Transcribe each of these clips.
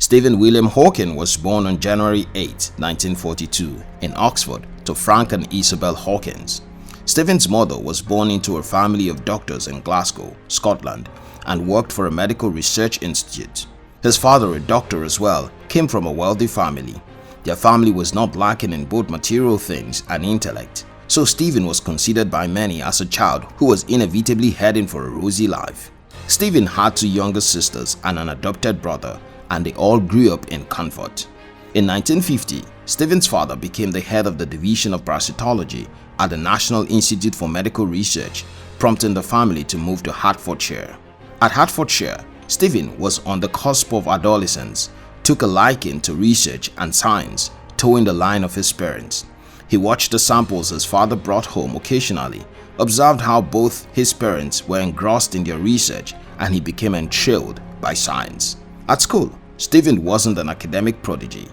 Stephen William Hawking was born on January 8, 1942 in Oxford to Frank and Isobel Hawkins. Stephen's mother was born into a family of doctors in Glasgow, Scotland, and worked for a medical research institute. His father, a doctor as well, came from a wealthy family. Their family was not lacking in both material things and intellect, so Stephen was considered by many as a child who was inevitably heading for a rosy life. Stephen had two younger sisters and an adopted brother, and they all grew up in comfort. In 1950, Stephen's father became the head of the Division of Parasitology at the National Institute for Medical Research, prompting the family to move to Hertfordshire. At Hertfordshire, Stephen was on the cusp of adolescence, took a liking to research and science, towing the line of his parents. He watched the samples his father brought home occasionally, observed how both his parents were engrossed in their research, and he became enthralled by science. At school, Stephen wasn't an academic prodigy.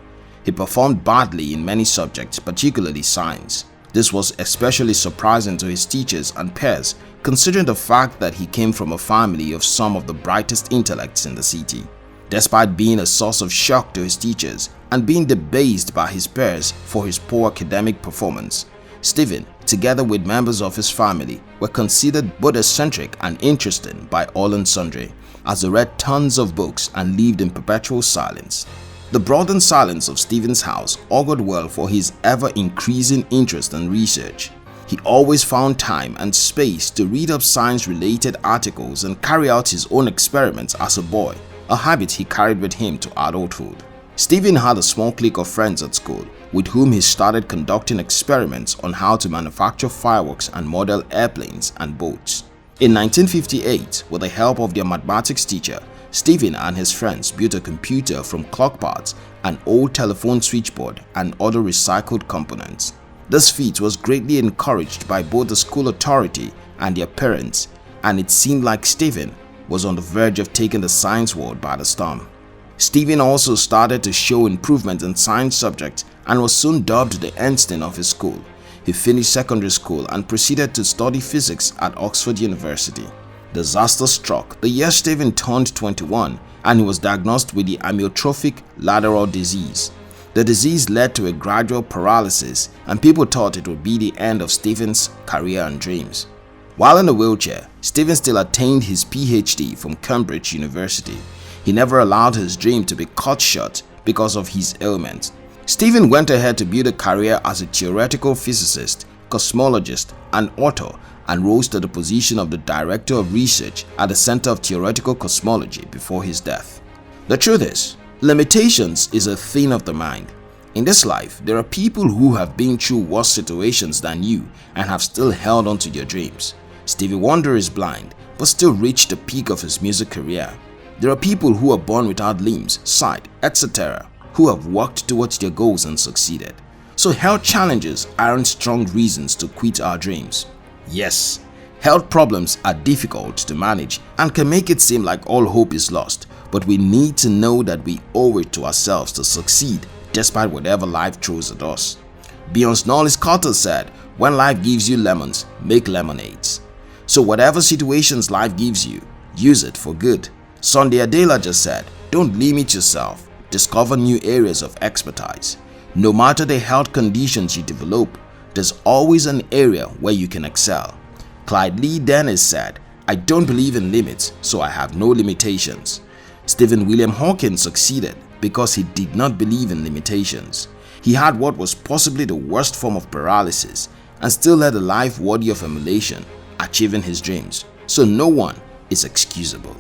He performed badly in many subjects, particularly science. This was especially surprising to his teachers and peers, considering the fact that he came from a family of some of the brightest intellects in the city. Despite being a source of shock to his teachers and being debased by his peers for his poor academic performance, Stephen, together with members of his family, were considered both eccentric and interesting by all and sundry, as they read tons of books and lived in perpetual silence. The broadened silence of Stephen's house augured well for his ever-increasing interest in research. He always found time and space to read up science-related articles and carry out his own experiments as a boy, a habit he carried with him to adulthood. Stephen had a small clique of friends at school with whom he started conducting experiments on how to manufacture fireworks and model airplanes and boats. In 1958, with the help of their mathematics teacher, Stephen and his friends built a computer from clock parts, an old telephone switchboard, and other recycled components. This feat was greatly encouraged by both the school authority and their parents, and it seemed like Stephen was on the verge of taking the science world by the storm. Stephen also started to show improvement in science subjects and was soon dubbed the Einstein of his school. He finished secondary school and proceeded to study physics at Oxford University. Disaster struck the year Stephen turned 21 and he was diagnosed with the amyotrophic lateral disease. The disease led to a gradual paralysis, and people thought it would be the end of Stephen's career and dreams. While in a wheelchair, Stephen still attained his PhD from Cambridge University. He never allowed his dream to be cut short because of his ailment. Stephen went ahead to build a career as a theoretical physicist, cosmologist, and author, and rose to the position of the Director of Research at the Center of Theoretical Cosmology before his death. The truth is, limitations is a thing of the mind. In this life, there are people who have been through worse situations than you and have still held on to their dreams. Stevie Wonder is blind, but still reached the peak of his music career. There are people who are born without limbs, sight, etc., who have worked towards their goals and succeeded. So health challenges aren't strong reasons to quit our dreams. Yes, health problems are difficult to manage and can make it seem like all hope is lost, but we need to know that we owe it to ourselves to succeed despite whatever life throws at us. Beyonce Knowles Carter said, "When life gives you lemons, make lemonades." So whatever situations life gives you, use it for good. Sunday Adela just said, "Don't limit yourself, discover new areas of expertise. No matter the health conditions you develop, there's always an area where you can excel." Clyde Lee Dennis said, "I don't believe in limits, so I have no limitations." Stephen William Hawking succeeded because he did not believe in limitations. He had what was possibly the worst form of paralysis and still led a life worthy of emulation, achieving his dreams. So no one is excusable.